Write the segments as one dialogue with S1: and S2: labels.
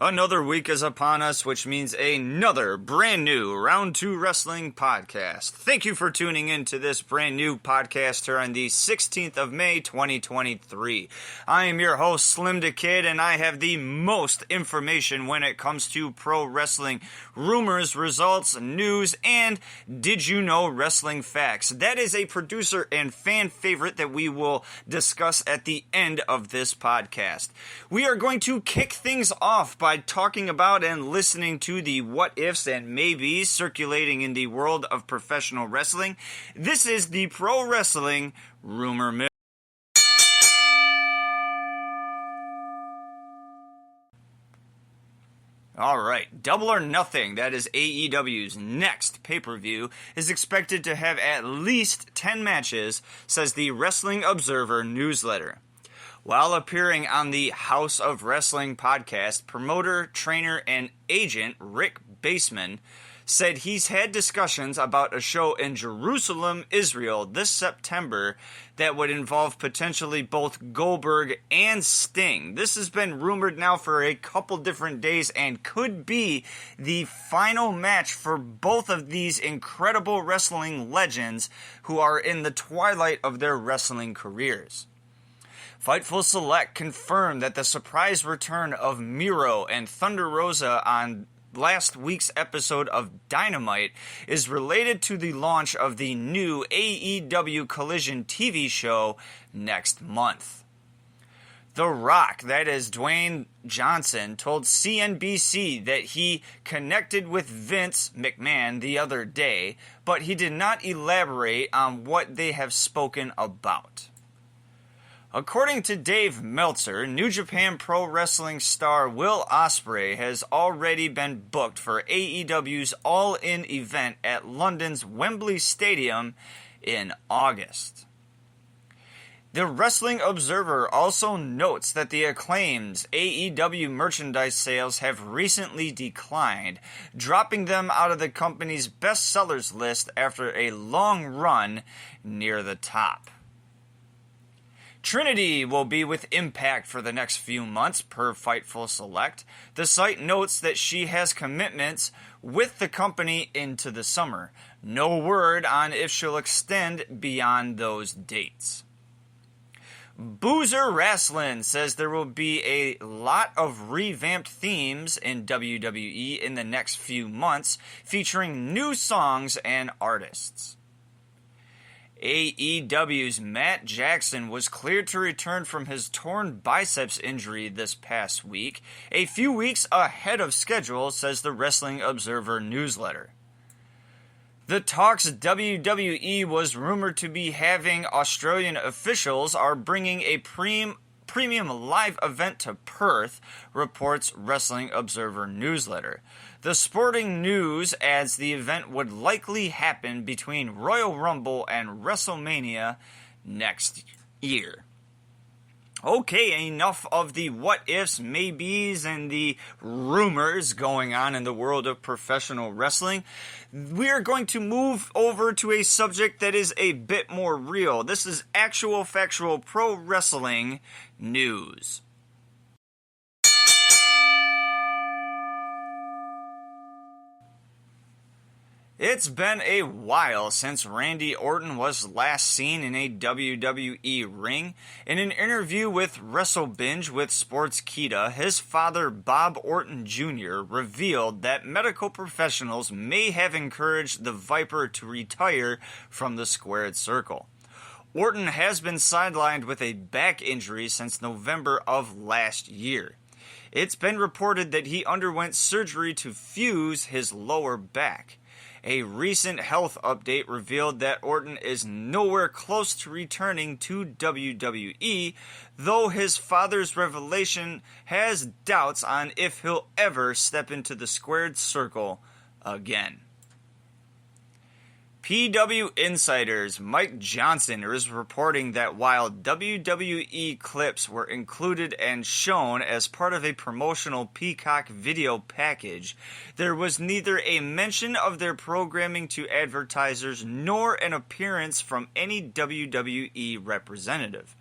S1: Another week is upon us, which means another brand new Round 2 Wrestling podcast. Thank you for tuning in to this brand new podcast here on the 16th of May, 2023. I am your host, SlimmDa KID, and I have the most information when it comes to pro wrestling rumors, results, news, and did you know wrestling facts. That is a producer and fan favorite that we will discuss at the end of this podcast. We are going to kick things off by talking about and listening to the what-ifs and maybes circulating in the world of professional wrestling. This is the Pro Wrestling Rumor Mill. Alright, Double or Nothing, that is AEW's next pay-per-view, is expected to have at least 10 matches, says the Wrestling Observer newsletter. While appearing on the House of Wrestling podcast, promoter, trainer, and agent Rick Baseman said he's had discussions about a show in Jerusalem, Israel this September that would involve potentially both Goldberg and Sting. This has been rumored now for a couple different days and could be the final match for both of these incredible wrestling legends who are in the twilight of their wrestling careers. Fightful Select confirmed that the surprise return of Miro and Thunder Rosa on last week's episode of Dynamite is related to the launch of the new AEW Collision TV show next month. The Rock, that is Dwayne Johnson, told CNBC that he connected with Vince McMahon the other day, but he did not elaborate on what they have spoken about. According to Dave Meltzer, New Japan Pro Wrestling star Will Ospreay has already been booked for AEW's All-In event at London's Wembley Stadium in August. The Wrestling Observer also notes that the Acclaim's AEW merchandise sales have recently declined, dropping them out of the company's bestsellers list after a long run near the top. Trinity will be with Impact for the next few months, per Fightful Select. The site notes that she has commitments with the company into the summer. No word on if she'll extend beyond those dates. Boozer Wrestling says there will be a lot of revamped themes in WWE in the next few months, featuring new songs and artists. AEW's Matt Jackson was cleared to return from his torn biceps injury this past week, a few weeks ahead of schedule, says the Wrestling Observer newsletter. The talks WWE was rumored to be having Australian officials are bringing a premium live event to Perth, reports Wrestling Observer newsletter. The Sporting News adds the event would likely happen between Royal Rumble and WrestleMania next year. Okay, enough of the what-ifs, maybes, and the rumors going on in the world of professional wrestling. We are going to move over to a subject that is a bit more real. This is actual, factual pro wrestling news. It's been a while since Randy Orton was last seen in a WWE ring. In an interview with WrestleBinge with Sportskeeda, his father, Bob Orton Jr., revealed that medical professionals may have encouraged the Viper to retire from the squared circle. Orton has been sidelined with a back injury since November of last year. It's been reported that he underwent surgery to fuse his lower back. A recent health update revealed that Orton is nowhere close to returning to WWE, though his father's revelation has doubts on if he'll ever step into the squared circle again. PW Insider's Mike Johnson is reporting that while WWE clips were included and shown as part of a promotional Peacock video package, there was neither a mention of their programming to advertisers nor an appearance from any WWE representative.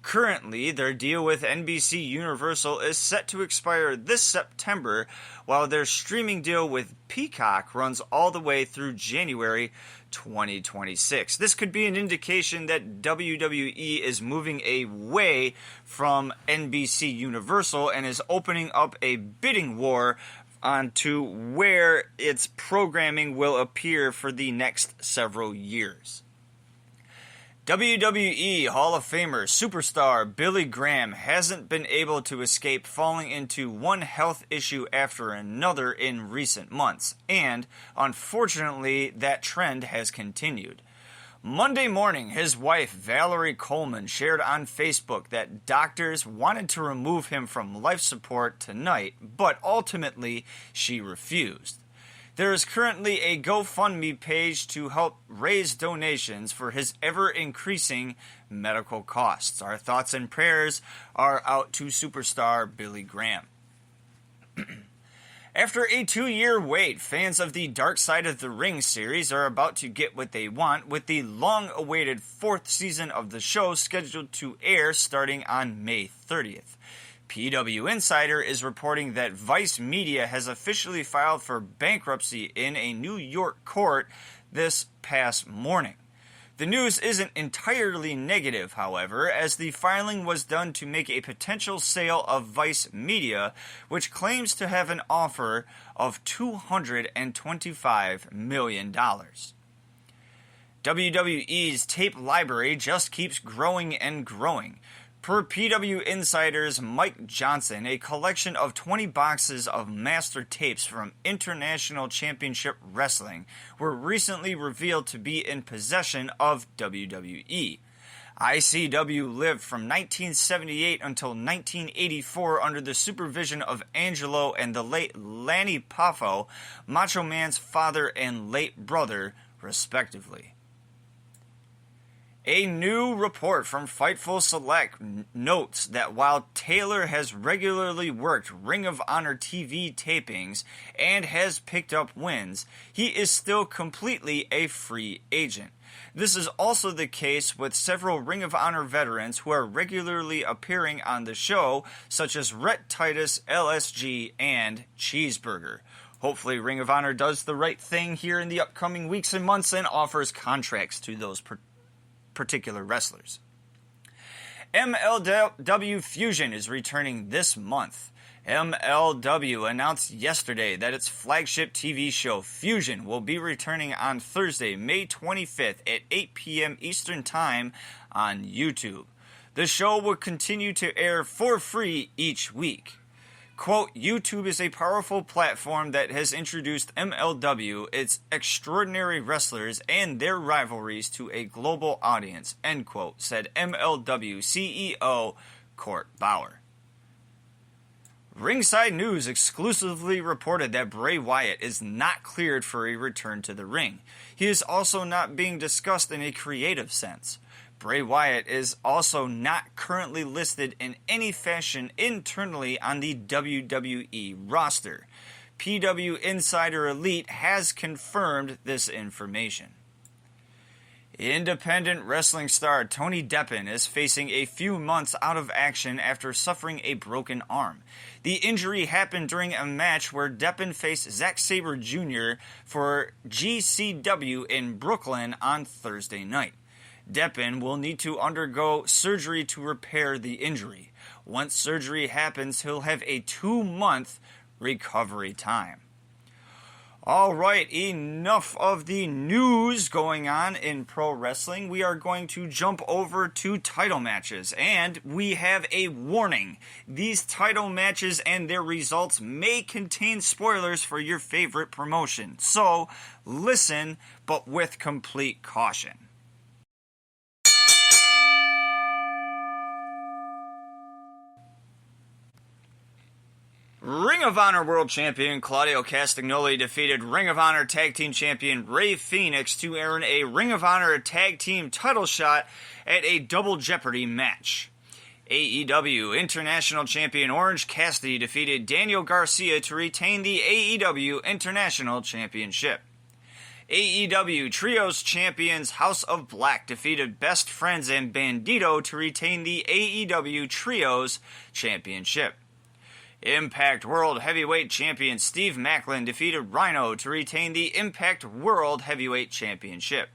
S1: Currently, their deal with NBC Universal is set to expire this September, while their streaming deal with Peacock runs all the way through January 2026. This could be an indication that WWE is moving away from NBC Universal and is opening up a bidding war onto where its programming will appear for the next several years. WWE Hall of Famer superstar Billy Graham hasn't been able to escape falling into one health issue after another in recent months, and unfortunately that trend has continued. Monday morning, his wife Valerie Coleman shared on Facebook that doctors wanted to remove him from life support tonight, but ultimately she refused. There is currently a GoFundMe page to help raise donations for his ever-increasing medical costs. Our thoughts and prayers are out to superstar Billy Graham. After a 2-year wait, fans of the Dark Side of the Ring series are about to get what they want, with the long-awaited 4th season of the show scheduled to air starting on May 30th. PW Insider is reporting that Vice Media has officially filed for bankruptcy in a New York court this past morning. The news isn't entirely negative, however, as the filing was done to make a potential sale of Vice Media, which claims to have an offer of $225 million. WWE's tape library just keeps growing and growing. Per PW Insider's Mike Johnson, a collection of 20 boxes of master tapes from International Championship Wrestling were recently revealed to be in possession of WWE. ICW lived from 1978 until 1984 under the supervision of Angelo and the late Lanny Poffo, Macho Man's father and late brother, respectively. A new report from Fightful Select notes that while Taylor has regularly worked Ring of Honor TV tapings and has picked up wins, he is still completely a free agent. This is also the case with several Ring of Honor veterans who are regularly appearing on the show, such as Rhett Titus, LSG, and Cheeseburger. Hopefully Ring of Honor does the right thing here in the upcoming weeks and months and offers contracts to those particular wrestlers. MLW Fusion is returning this month. MLW announced yesterday that its flagship TV show Fusion will be returning on Thursday, May 25th at 8 p.m. Eastern Time on YouTube. The show will continue to air for free each week. Quote, YouTube is a powerful platform that has introduced MLW, its extraordinary wrestlers, and their rivalries to a global audience, end quote, said MLW CEO Court Bauer. Ringside News exclusively reported that Bray Wyatt is not cleared for a return to the ring. He is also not being discussed in a creative sense. Bray Wyatt is also not currently listed in any fashion internally on the WWE roster. PW Insider Elite has confirmed this information. Independent wrestling star Tony Deppen is facing a few months out of action after suffering a broken arm. The injury happened during a match where Deppen faced Zack Sabre Jr. for GCW in Brooklyn on Thursday night. Deppen will need to undergo surgery to repair the injury. Once surgery happens, he'll have a 2-month recovery time. All right, enough of the news going on in pro wrestling. We are going to jump over to title matches, and we have a warning. These title matches and their results may contain spoilers for your favorite promotion, so listen, but with complete caution. Ring of Honor World Champion Claudio Castagnoli defeated Ring of Honor Tag Team Champion Rey Fenix to earn a Ring of Honor Tag Team title shot at a Double Jeopardy match. AEW International Champion Orange Cassidy defeated Daniel Garcia to retain the AEW International Championship. AEW Trios Champions House of Black defeated Best Friends and Bandito to retain the AEW Trios Championship. Impact World Heavyweight Champion Steve Maclin defeated Rhino to retain the Impact World Heavyweight Championship.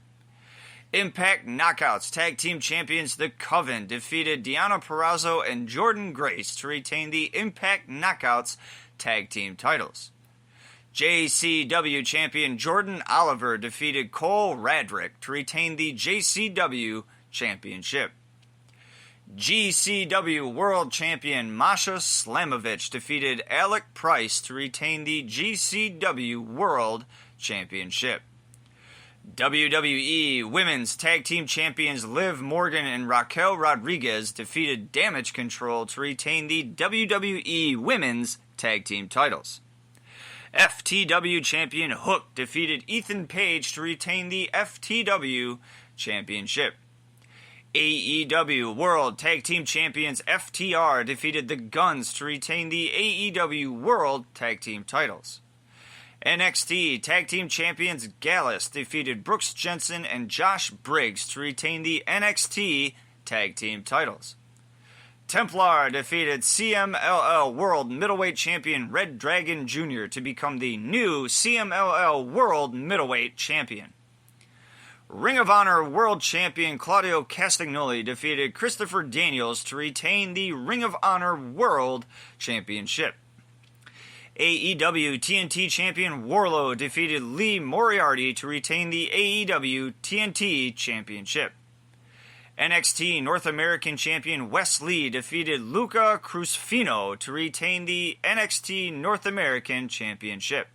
S1: Impact Knockouts Tag Team Champions The Coven defeated Deonna Purrazzo and Jordynne Grace to retain the Impact Knockouts Tag Team titles. JCW Champion Jordan Oliver defeated Cole Radrick to retain the JCW Championship. GCW World Champion Masha Slamovich defeated Alec Price to retain the GCW World Championship. WWE Women's Tag Team Champions Liv Morgan and Raquel Rodriguez defeated Damage Control to retain the WWE Women's Tag Team titles. FTW Champion Hook defeated Ethan Page to retain the FTW Championship. AEW World Tag Team Champions FTR defeated the Guns to retain the AEW World Tag Team titles. NXT Tag Team Champions Gallus defeated Brooks Jensen and Josh Briggs to retain the NXT Tag Team titles. Templar defeated CMLL World Middleweight Champion Red Dragon Jr. to become the new CMLL World Middleweight Champion. Ring of Honor World Champion Claudio Castagnoli defeated Christopher Daniels to retain the Ring of Honor World Championship. AEW TNT Champion Wardlow defeated Lee Moriarty to retain the AEW TNT Championship. NXT North American Champion Wes Lee defeated Luca Crusfino to retain the NXT North American Championship.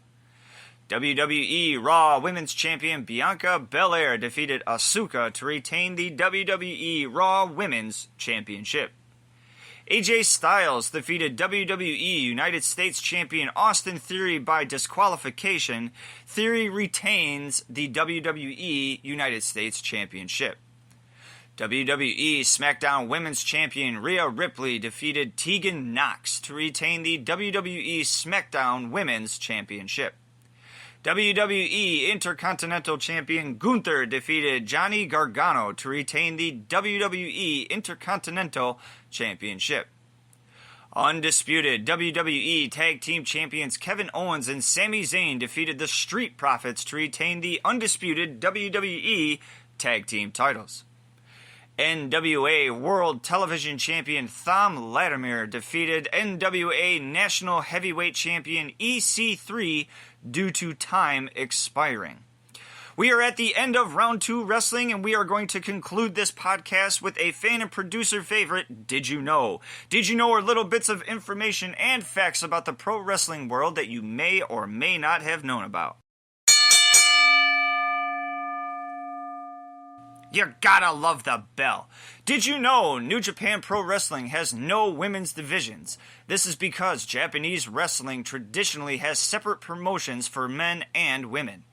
S1: WWE Raw Women's Champion Bianca Belair defeated Asuka to retain the WWE Raw Women's Championship. AJ Styles defeated WWE United States Champion Austin Theory by disqualification. Theory retains the WWE United States Championship. WWE SmackDown Women's Champion Rhea Ripley defeated Tegan Nox to retain the WWE SmackDown Women's Championship. WWE Intercontinental Champion Gunther defeated Johnny Gargano to retain the WWE Intercontinental Championship. Undisputed WWE Tag Team Champions Kevin Owens and Sami Zayn defeated the Street Profits to retain the undisputed WWE Tag Team titles. NWA World Television Champion Thom Latimer defeated NWA National Heavyweight Champion EC3 due to time expiring. We are at the end of Round 2 Wrestling, and we are going to conclude this podcast with a fan and producer favorite, Did You Know? Did you know are little bits of information and facts about the pro wrestling world that you may or may not have known about. You gotta love the bell. Did you know New Japan Pro Wrestling has no women's divisions? This is because Japanese wrestling traditionally has separate promotions for men and women.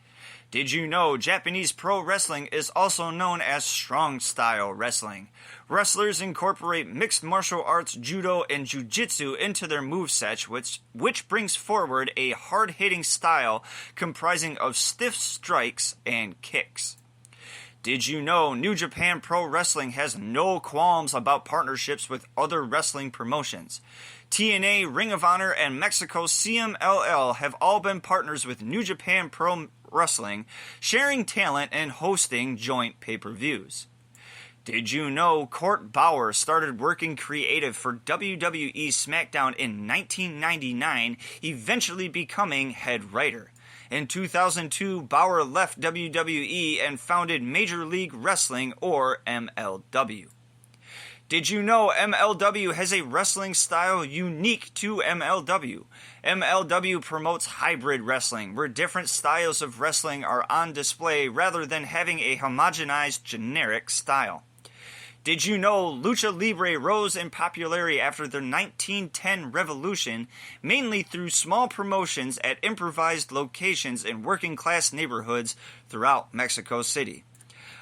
S1: Did you know Japanese pro wrestling is also known as strong style wrestling? Wrestlers incorporate mixed martial arts, judo, and jiu-jitsu into their moveset, which brings forward a hard-hitting style comprising of stiff strikes and kicks. Did you know New Japan Pro Wrestling has no qualms about partnerships with other wrestling promotions? TNA, Ring of Honor, and Mexico's CMLL have all been partners with New Japan Pro Wrestling, sharing talent and hosting joint pay-per-views. Did you know Court Bauer started working creative for WWE SmackDown in 1999, eventually becoming head writer? In 2002, Bauer left WWE and founded Major League Wrestling, or MLW. Did you know MLW has a wrestling style unique to MLW? MLW promotes hybrid wrestling, where different styles of wrestling are on display rather than having a homogenized generic style. Did you know Lucha Libre rose in popularity after the 1910 revolution, mainly through small promotions at improvised locations in working-class neighborhoods throughout Mexico City?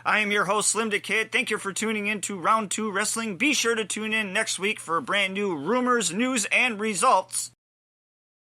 S1: I am your host, SlimmDa KID. Thank you for tuning in to Round 2 Wrestling. Be sure to tune in next week for brand new rumors, news, and results.